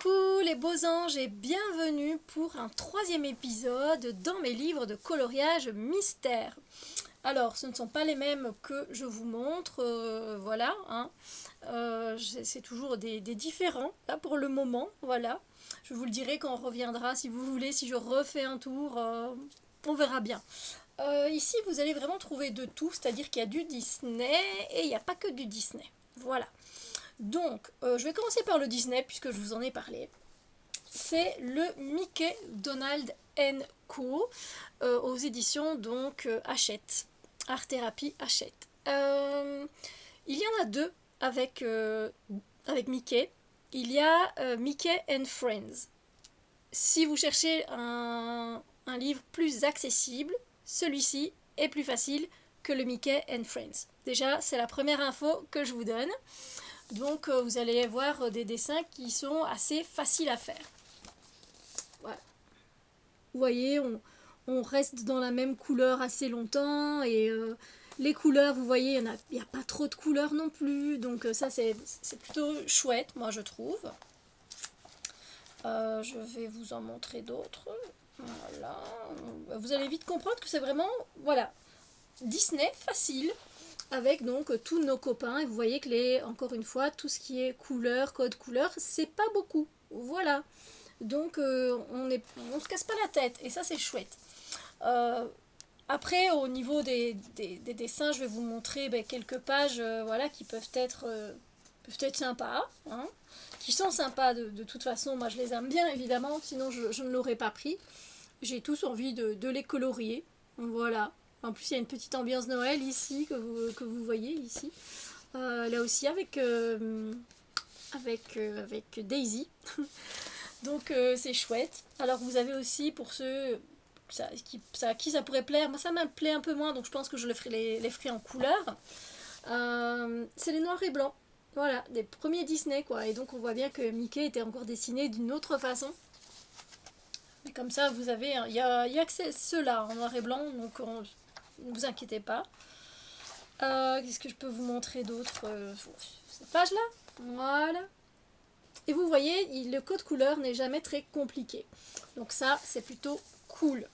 Coucou les beaux anges et bienvenue pour un troisième épisode dans mes livres de coloriage mystère. Alors ce ne sont pas les mêmes que je vous montre, voilà, hein. C'est toujours des différents là pour le moment, voilà. Je vous le dirai quand on reviendra si vous voulez, si je refais un tour, on verra bien. Ici vous allez vraiment trouver de tout, c'est-à-dire qu'il y a du Disney et il n'y a pas que du Disney, voilà. Donc, je vais commencer par le Disney puisque je vous en ai parlé. C'est le Mickey Donald Co. Aux éditions donc Hachette. Art Thérapie Hachette. Il y en a deux avec Mickey. Il y a Mickey and Friends. Si vous cherchez un livre plus accessible, celui-ci est plus facile que le Mickey and Friends. Déjà, c'est la première info que je vous donne. Donc vous allez voir des dessins qui sont assez faciles à faire. Voilà. Vous voyez, on reste dans la même couleur assez longtemps et les couleurs, vous voyez, il n'y a pas trop de couleurs non plus. Donc ça c'est plutôt chouette, moi je trouve. Je vais vous en montrer d'autres. Voilà. Vous allez vite comprendre que c'est vraiment, voilà, Disney facile. Avec donc tous nos copains, et vous voyez que encore une fois, tout ce qui est couleur, code couleur, c'est pas beaucoup. Voilà. Donc on se casse pas la tête, et ça c'est chouette. Après, au niveau des dessins, je vais vous montrer quelques pages voilà, qui peuvent être sympas, hein, qui sont sympas de toute façon. Moi je les aime bien évidemment, sinon je ne l'aurais pas pris. J'ai tous envie de les colorier. Voilà. En plus, il y a une petite ambiance Noël ici, que vous voyez ici. Là aussi, avec Daisy. Donc, c'est chouette. Alors, vous avez aussi, pour ceux à qui ça pourrait plaire, moi ça me plaît un peu moins, donc je pense que je les ferai en couleur. C'est les noirs et blancs. Voilà, des premiers Disney, quoi. Et donc, on voit bien que Mickey était encore dessiné d'une autre façon. Et comme ça, vous avez, il y a que ceux-là en noir et blanc, donc ne vous inquiétez pas. Qu'est-ce que je peux vous montrer d'autre cette page-là. Voilà. Et vous voyez, le code couleur n'est jamais très compliqué. Donc ça, c'est plutôt cool.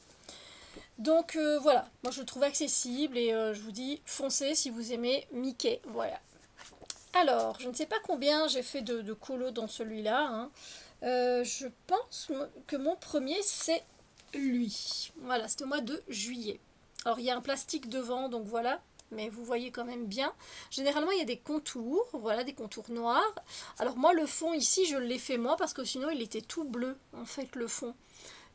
Donc voilà, moi je le trouve accessible et je vous dis, foncez si vous aimez Mickey. Voilà. Alors, je ne sais pas combien j'ai fait de colos dans celui-là, hein. Je pense que mon premier, c'est lui. Voilà, c'était au mois de juillet. Alors, il y a un plastique devant, donc voilà. Mais vous voyez quand même bien. Généralement, il y a des contours. Voilà, des contours noirs. Alors, moi, le fond ici, je l'ai fait moi parce que sinon, il était tout bleu, en fait, le fond.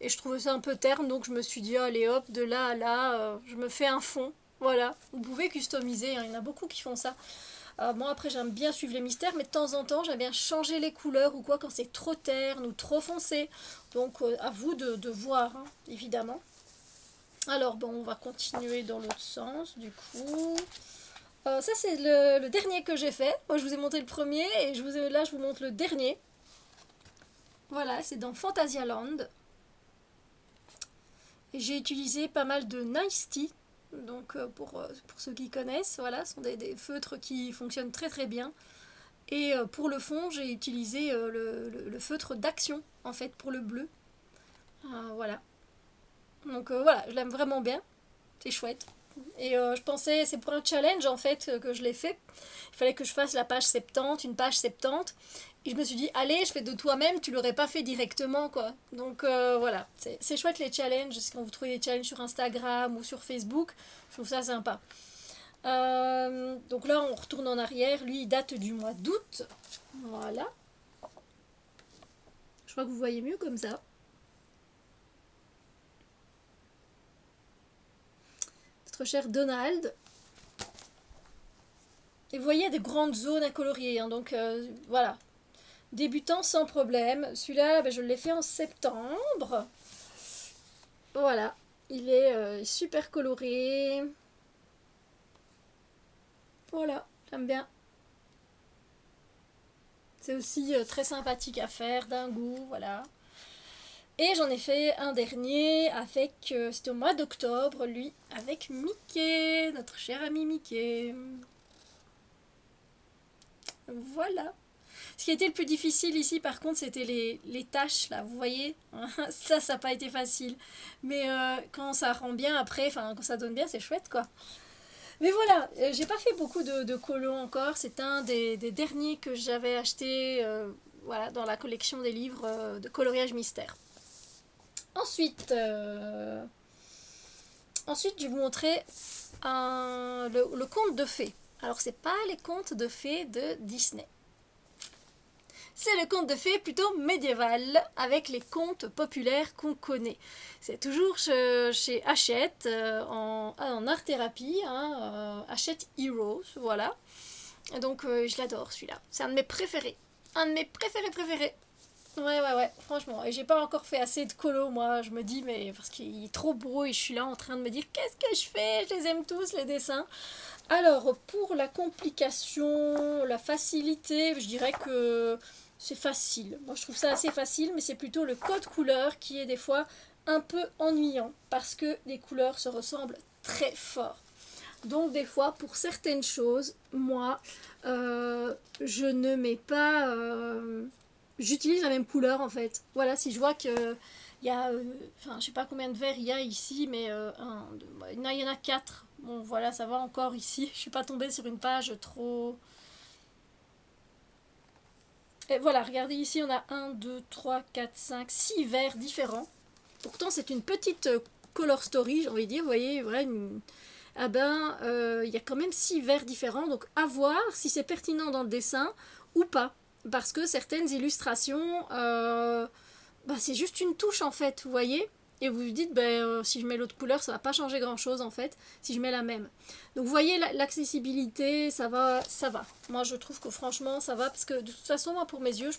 Et je trouvais ça un peu terne, donc je me suis dit, allez hop, de là à là, je me fais un fond. Voilà, vous pouvez customiser, hein, il y en a beaucoup qui font ça. Moi après j'aime bien suivre les mystères, mais de temps en temps j'aime bien changer les couleurs ou quoi quand c'est trop terne ou trop foncé. Donc à vous de voir, hein, évidemment. Alors bon, on va continuer dans l'autre sens du coup. Ça c'est le dernier que j'ai fait. Moi je vous ai montré le premier et là je vous montre le dernier. Voilà, c'est dans Fantasyland. Et j'ai utilisé pas mal de Nice Tea. Donc pour ceux qui connaissent, voilà, ce sont des feutres qui fonctionnent très très bien. Et pour le fond, j'ai utilisé le feutre d'action, en fait, pour le bleu. Voilà. Donc voilà, je l'aime vraiment bien. C'est chouette. Et je pensais, c'est pour un challenge, en fait, que je l'ai fait. Il fallait que je fasse la page 70, une page 70. Et je me suis dit, allez, je fais de toi-même, tu l'aurais pas fait directement, quoi. Donc voilà, c'est chouette les challenges. Quand vous trouvez des challenges sur Instagram ou sur Facebook, je trouve ça sympa. Donc là, on retourne en arrière. Lui, il date du mois d'août. Voilà. Je crois que vous voyez mieux comme ça. Notre cher Donald. Et vous voyez, il y a des grandes zones à colorier. Hein, donc voilà. Débutant sans problème. Celui-là, je l'ai fait en septembre. Voilà. Il est super coloré. Voilà, j'aime bien. C'est aussi très sympathique à faire, d'un goût, voilà. Et j'en ai fait un dernier avec, c'était au mois d'octobre, lui, avec Mickey, notre cher ami Mickey. Voilà. Ce qui a été le plus difficile ici, par contre, c'était les taches, là, vous voyez. Ça n'a pas été facile. Mais quand ça rend bien après, enfin, quand ça donne bien, c'est chouette, quoi. Mais voilà, j'ai pas fait beaucoup de colos encore. C'est un des derniers que j'avais acheté voilà, dans la collection des livres de coloriage mystère. Ensuite, je vais vous montrer le conte de fées. Alors, c'est pas les contes de fées de Disney. C'est le conte de fées plutôt médiéval, avec les contes populaires qu'on connaît. C'est toujours chez Hachette, en art-thérapie, hein, Hachette Heroes, voilà. Et donc je l'adore celui-là. C'est un de mes préférés. Un de mes préférés. Ouais, franchement. Et j'ai pas encore fait assez de colos, moi. Je me dis, mais parce qu'il est trop beau et je suis là en train de me dire, qu'est-ce que je fais? Je les aime tous, les dessins. Alors, pour la complication, la facilité, je dirais que c'est facile. Moi, je trouve ça assez facile, mais c'est plutôt le code couleur qui est des fois un peu ennuyant parce que les couleurs se ressemblent très fort. Donc, des fois, pour certaines choses, moi, je ne mets pas... j'utilise la même couleur, en fait. Voilà, si je vois que... Il y a, enfin, je sais pas combien de verres il y a ici, mais il y en a 4. Bon, voilà, ça va encore ici. Je suis pas tombée sur une page trop... Et voilà, regardez ici, on a 1, 2, 3, 4, 5, 6 verres différents. Pourtant, c'est une petite color story, j'ai envie de dire. Vous voyez, voilà, ah ben, il y a quand même 6 verres différents. Donc, à voir si c'est pertinent dans le dessin ou pas. Parce que certaines illustrations... bah, c'est juste une touche en fait, vous voyez. Et vous vous dites, si je mets l'autre couleur, ça va pas changer grand chose en fait, si je mets la même. Donc vous voyez, l'accessibilité, ça va. Moi je trouve que franchement, ça va, parce que de toute façon, moi pour mes yeux,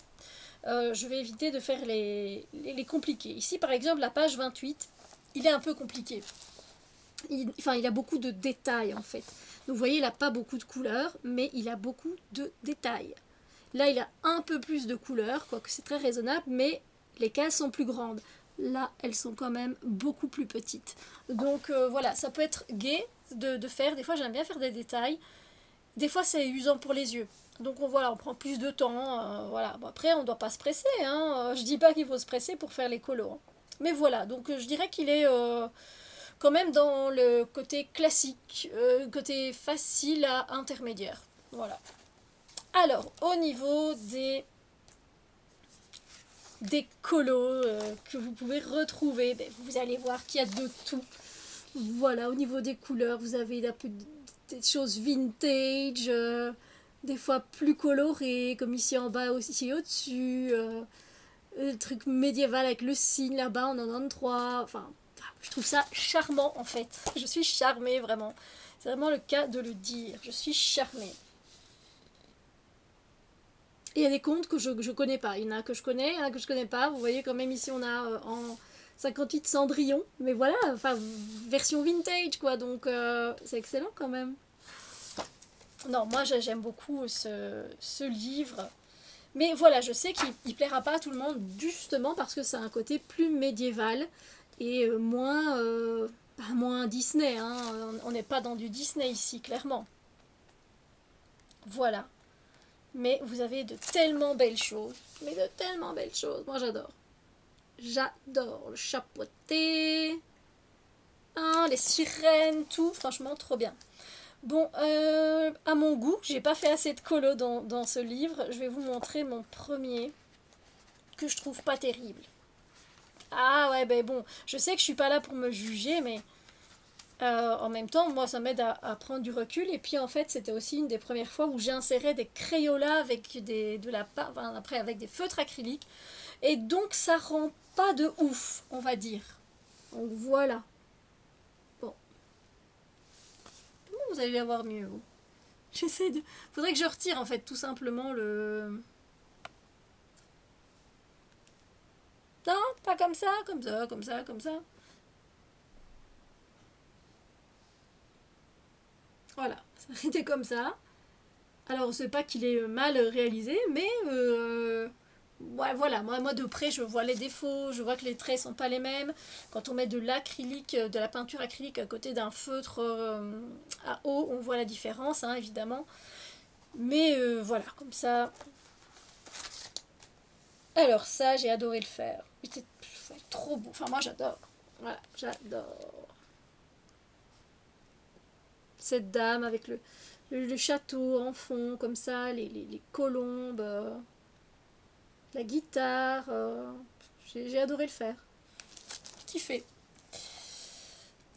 je vais éviter de faire les compliqués. Ici par exemple, la page 28, il est un peu compliqué. Il a beaucoup de détails en fait. Donc vous voyez, il n'a pas beaucoup de couleurs, mais il a beaucoup de détails. Là, il a un peu plus de couleurs, quoique c'est très raisonnable, mais les cases sont plus grandes. Là, elles sont quand même beaucoup plus petites. Donc voilà, ça peut être gai de faire. Des fois, j'aime bien faire des détails. Des fois, c'est usant pour les yeux. Donc on prend plus de temps. Voilà. Bon, après, on ne doit pas se presser. Hein. Je dis pas qu'il faut se presser pour faire les colos. Hein. Mais voilà, donc je dirais qu'il est quand même dans le côté classique, côté facile à intermédiaire. Voilà. Alors, au niveau des colos que vous pouvez retrouver, vous allez voir qu'il y a de tout. Voilà, au niveau des couleurs, vous avez un peu des choses vintage, des fois plus colorées, comme ici en bas, aussi au-dessus. Le truc médiéval avec le signe là-bas en 93. Enfin, je trouve ça charmant en fait. Je suis charmée vraiment. C'est vraiment le cas de le dire. Je suis charmée. Et il y a des contes que je connais pas. Il y en a que je connais, il y en a que je connais pas. Vous voyez quand même ici on a en 58 Cendrillon. Mais voilà, enfin version vintage quoi. Donc c'est excellent quand même. Non, moi j'aime beaucoup ce livre. Mais voilà, je sais qu'il ne plaira pas à tout le monde justement parce que c'est un côté plus médiéval et moins Disney. Hein. On n'est pas dans du Disney ici, clairement. Voilà. Mais vous avez de tellement belles choses. Mais de tellement belles choses. Moi, j'adore. J'adore le chapeauté. Hein, les sirènes, tout. Franchement, trop bien. Bon, à mon goût, j'ai pas fait assez de colos dans ce livre. Je vais vous montrer mon premier que je trouve pas terrible. Ah ouais, ben bon, je sais que je suis pas là pour me juger, mais en même temps, moi, ça m'aide à prendre du recul. Et puis, en fait, c'était aussi une des premières fois où j'ai inséré des Crayolas avec après avec des feutres acryliques. Et donc, ça rend pas de ouf, on va dire. Donc, voilà. Bon. Comment vous allez l'avoir mieux, vous? J'essaie de... Faudrait que je retire, en fait, tout simplement le... Non, pas comme ça, comme ça, comme ça, comme ça. Voilà, ça était comme ça. Alors, c'est pas qu'il est mal réalisé, mais ouais, voilà, moi de près, je vois les défauts, je vois que les traits sont pas les mêmes. Quand on met de l'acrylique, de la peinture acrylique à côté d'un feutre à eau, on voit la différence, hein, évidemment. Mais voilà, comme ça, Alors ça, j'ai adoré le faire. C'était trop beau. Enfin, moi, j'adore. Voilà, j'adore. Cette dame avec le château en fond, comme ça, les colombes, la guitare. J'ai adoré le faire. Kiffé.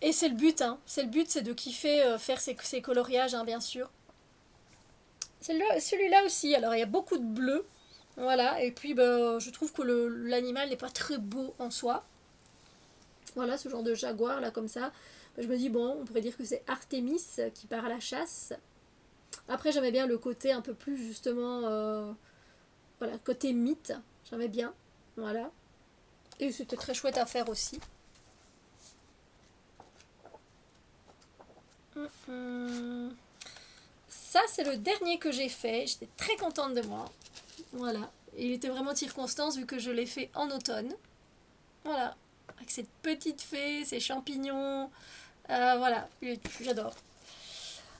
Et c'est le but, hein. C'est le but, c'est de kiffer faire ces coloriages, hein, bien sûr. Celui-là aussi, alors il y a beaucoup de bleu. Voilà, et puis bah, je trouve que l'animal n'est pas très beau en soi. Voilà, ce genre de jaguar là comme ça. Je me dis, bon, on pourrait dire que c'est Artémis qui part à la chasse. Après, j'aimais bien le côté un peu plus justement, voilà, côté mythe. J'aimais bien. Voilà. Et c'était très chouette à faire aussi. Ça, c'est le dernier que j'ai fait. J'étais très contente de moi. Voilà. Et il était vraiment de circonstance vu que je l'ai fait en automne. Voilà. Avec cette petite fée, ces champignons. Voilà. J'adore.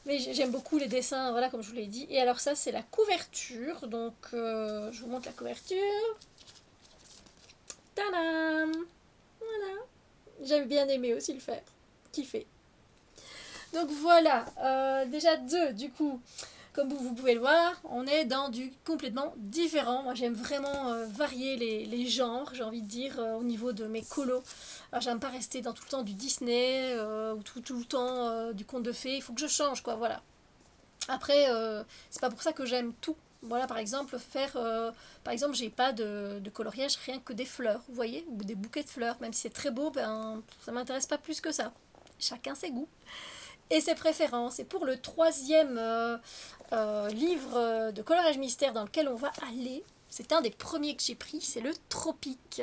Mais j'aime beaucoup les dessins, voilà, comme je vous l'ai dit. Et alors ça, c'est la couverture. Donc, je vous montre la couverture. Tadam! Voilà. J'aime bien aimé aussi le faire. Kiffer. Donc voilà, déjà deux, du coup, comme vous pouvez le voir, on est dans du complètement différent. Moi j'aime vraiment varier les genres, j'ai envie de dire, au niveau de mes colos. Alors j'aime pas rester dans tout le temps du Disney ou tout le temps du conte de fées, il faut que je change quoi, voilà. Après, c'est pas pour ça que j'aime tout. Voilà, par exemple, par exemple, j'ai pas de coloriage rien que des fleurs, vous voyez, ou des bouquets de fleurs. Même si c'est très beau, ben, ça m'intéresse pas plus que ça. Chacun ses goûts et ses préférences. Et pour le troisième livre de coloriage mystère dans lequel on va aller, c'est un des premiers que j'ai pris, c'est le Tropique.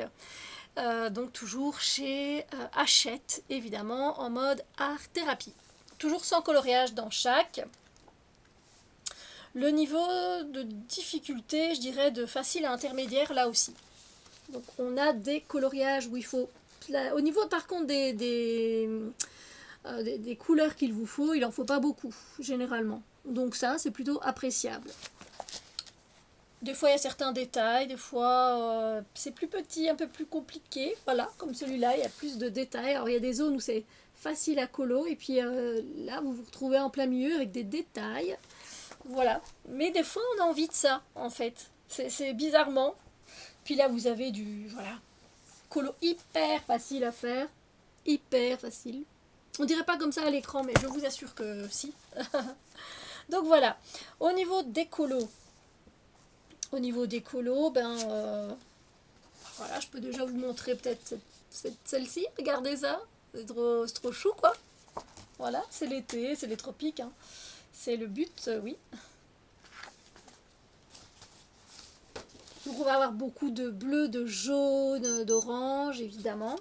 Donc toujours chez Hachette, évidemment, en mode art-thérapie. Toujours sans coloriage dans chaque. Le niveau de difficulté, je dirais de facile à intermédiaire, là aussi. Donc on a des coloriages où il faut... Au niveau par contre des couleurs qu'il vous faut, il n'en faut pas beaucoup, généralement. Donc ça, c'est plutôt appréciable. Des fois, il y a certains détails, des fois, c'est plus petit, un peu plus compliqué. Voilà, comme celui-là, il y a plus de détails. Alors, il y a des zones où c'est facile à colo, et puis là, vous vous retrouvez en plein milieu avec des détails. Voilà. Mais des fois, on a envie de ça, en fait. C'est bizarrement. Puis là, vous avez du, voilà, colo hyper facile à faire. Hyper facile. On dirait pas comme ça à l'écran, mais je vous assure que si. Donc voilà. Au niveau des colos, ben voilà, je peux déjà vous montrer peut-être celle-ci. Regardez ça. C'est trop chou quoi. Voilà, c'est l'été, c'est les tropiques. Hein. C'est le but, oui. Donc on va avoir beaucoup de bleu, de jaune, d'orange évidemment.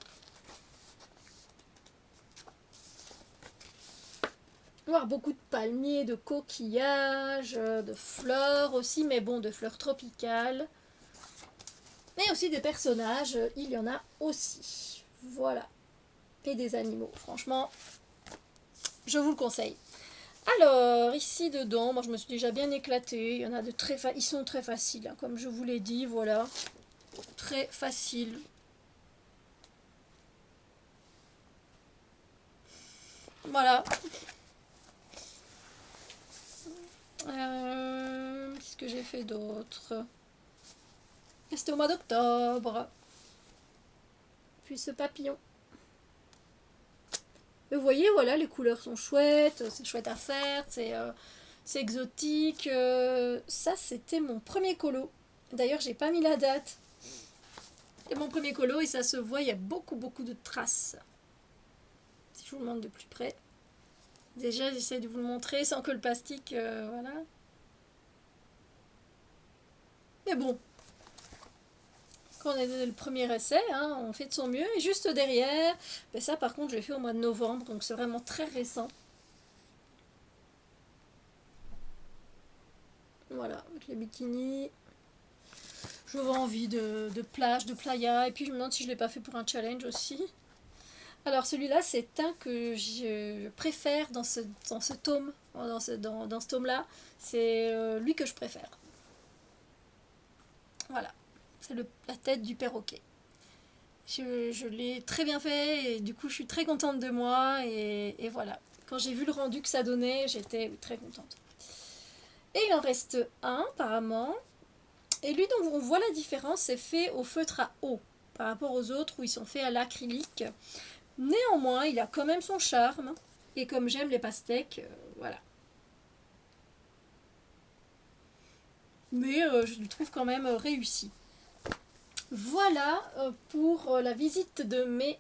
On va avoir beaucoup de palmiers, de coquillages, de fleurs aussi, mais bon, de fleurs tropicales. Mais aussi des personnages, il y en a aussi. Voilà. Et des animaux. Franchement, je vous le conseille. Alors, ici dedans, moi je me suis déjà bien éclatée. Il y en a de ils sont très faciles, hein, comme je vous l'ai dit, voilà. Très facile. Voilà. Qu'est-ce que j'ai fait d'autre? C'était au mois d'octobre. Puis ce papillon. Et vous voyez, voilà, les couleurs sont chouettes, c'est chouette à faire, c'est exotique. Ça, c'était mon premier colo. D'ailleurs, j'ai pas mis la date. C'est mon premier colo et ça se voit, il y a beaucoup de traces. Si je vous le montre de plus près. Déjà, j'essaie de vous le montrer sans que le plastique, voilà. Mais bon, quand on est le premier essai, hein, on fait de son mieux. Et juste derrière, ben ça par contre, je l'ai fait au mois de novembre, donc c'est vraiment très récent. Voilà, avec les bikinis. J'avais envie de plage, de playa. Et puis je me demande si je ne l'ai pas fait pour un challenge aussi. Alors celui-là, c'est un que je préfère dans ce tome. Dans ce tome-là. C'est lui que je préfère. Voilà. c'est la tête du perroquet. Je l'ai très bien fait et du coup je suis très contente de moi et voilà. Quand j'ai vu le rendu que ça donnait, j'étais très contente. Et il en reste un apparemment. Et lui, donc on voit la différence, c'est fait au feutre à eau par rapport aux autres où ils sont faits à l'acrylique. Néanmoins, il a quand même son charme. Et comme j'aime les pastèques, voilà. Mais je le trouve quand même réussi. Voilà pour la visite de mes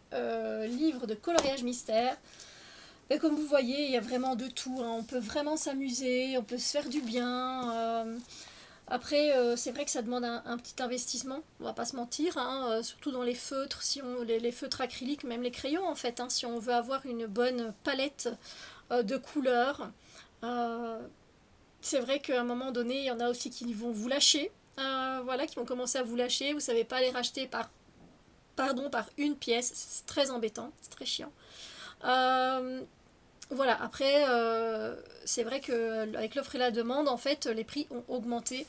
livres de coloriage mystère. Et comme vous voyez, il y a vraiment de tout, hein. On peut vraiment s'amuser, on peut se faire du bien. Après, c'est vrai que ça demande un petit investissement, on va pas se mentir, hein, surtout dans les feutres, les feutres acryliques, même les crayons en fait, hein, si on veut avoir une bonne palette de couleurs. Euh, c'est vrai qu'à un moment donné, il y en a aussi qui vont vous lâcher, voilà, qui vont commencer à vous lâcher, vous ne savez pas les racheter par une pièce, c'est très embêtant, c'est très chiant. Euh, voilà, après, c'est vrai qu'avec l'offre et la demande, en fait, les prix ont augmenté.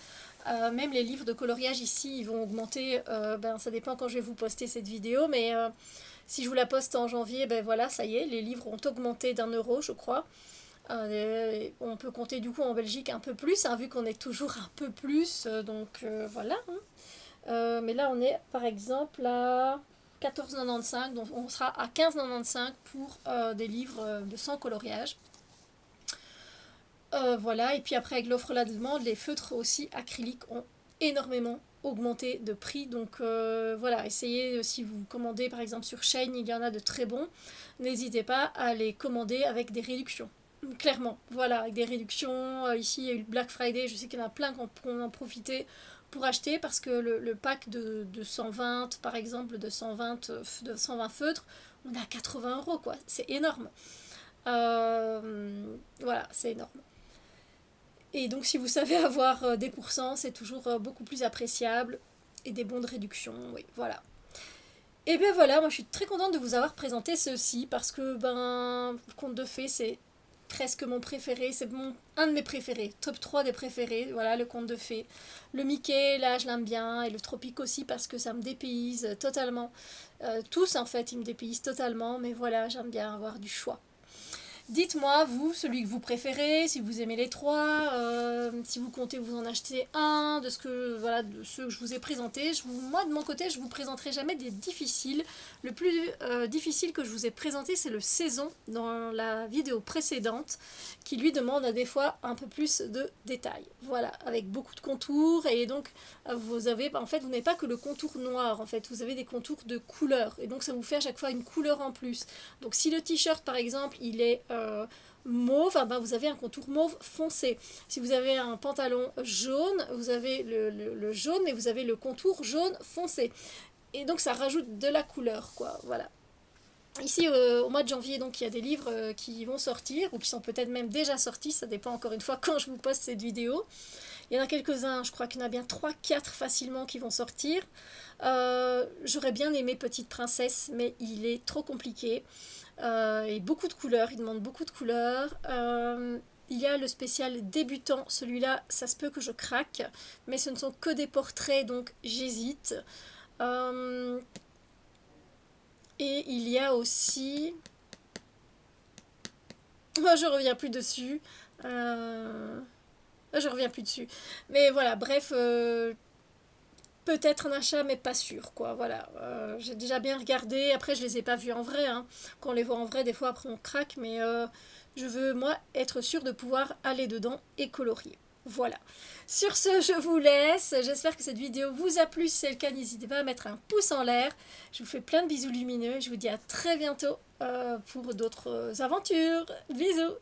Même les livres de coloriage ici, ils vont augmenter. Ça dépend quand je vais vous poster cette vidéo, mais si je vous la poste en janvier, ben voilà, ça y est, les livres ont augmenté d'1 euro, je crois. On peut compter du coup en Belgique un peu plus, hein, vu qu'on est toujours un peu plus, voilà. Hein. Mais là, on est par exemple à 14,95, donc on sera à 15,95 pour des livres de sans coloriage. Voilà, et puis après avec l'offre la demande, les feutres aussi acryliques ont énormément augmenté de prix. Donc voilà, essayez, si vous commandez par exemple sur Shein, il y en a de très bons. N'hésitez pas à les commander avec des réductions. Clairement, voilà, avec des réductions. Ici, il y a eu le Black Friday, je sais qu'il y en a plein qui ont en profité pour acheter parce que le pack de 120, par exemple, de 120 feutres, on a 80 € quoi. C'est énorme. Voilà, c'est énorme. Et donc si vous savez avoir des pourcents, c'est toujours beaucoup plus appréciable. Et des bons de réduction, oui, voilà. Et bien voilà, moi je suis très contente de vous avoir présenté ceci parce que conte de fées c'est presque mon préféré, c'est un de mes préférés, top 3 des préférés, voilà le conte de fées. Le Mickey, là je l'aime bien, et le Tropique aussi parce que ça me dépayse totalement. Tous en fait ils me dépaysent totalement, mais voilà j'aime bien avoir du choix. Dites-moi, vous, celui que vous préférez, si vous aimez les trois, si vous comptez vous en acheter un, de ceux que je vous ai présentés. Moi, de mon côté, je vous présenterai jamais des difficiles. Le plus difficile que je vous ai présenté, c'est le saison dans la vidéo précédente, qui lui demande des fois un peu plus de détails. Voilà, avec beaucoup de contours, et donc vous n'avez pas que le contour noir, en fait, vous avez des contours de couleurs, et donc ça vous fait à chaque fois une couleur en plus. Donc si le t-shirt, par exemple, il est mauve, vous avez un contour mauve foncé. Si vous avez un pantalon jaune, vous avez le jaune, mais vous avez le contour jaune foncé. Et donc ça rajoute de la couleur, quoi. Voilà. Ici, au mois de janvier, donc, il y a des livres qui vont sortir, ou qui sont peut-être même déjà sortis, ça dépend encore une fois quand je vous poste cette vidéo. Il y en a quelques-uns, je crois qu'il y en a bien 3-4 facilement qui vont sortir. J'aurais bien aimé Petite Princesse, mais il est trop compliqué. Et beaucoup de couleurs, il demande beaucoup de couleurs. Il y a le spécial débutant, celui-là, ça se peut que je craque, mais ce ne sont que des portraits, donc j'hésite. Et il y a aussi... Oh, je reviens plus dessus. Je reviens plus dessus. Mais voilà, bref, peut-être un achat, mais pas sûr, quoi. Voilà, j'ai déjà bien regardé. Après, je les ai pas vus en vrai. Hein. Quand on les voit en vrai, des fois, après, on craque. Mais je veux, moi, être sûre de pouvoir aller dedans et colorier. Voilà. Sur ce, je vous laisse. J'espère que cette vidéo vous a plu. Si c'est le cas, n'hésitez pas à mettre un pouce en l'air. Je vous fais plein de bisous lumineux. Je vous dis à très bientôt pour d'autres aventures. Bisous.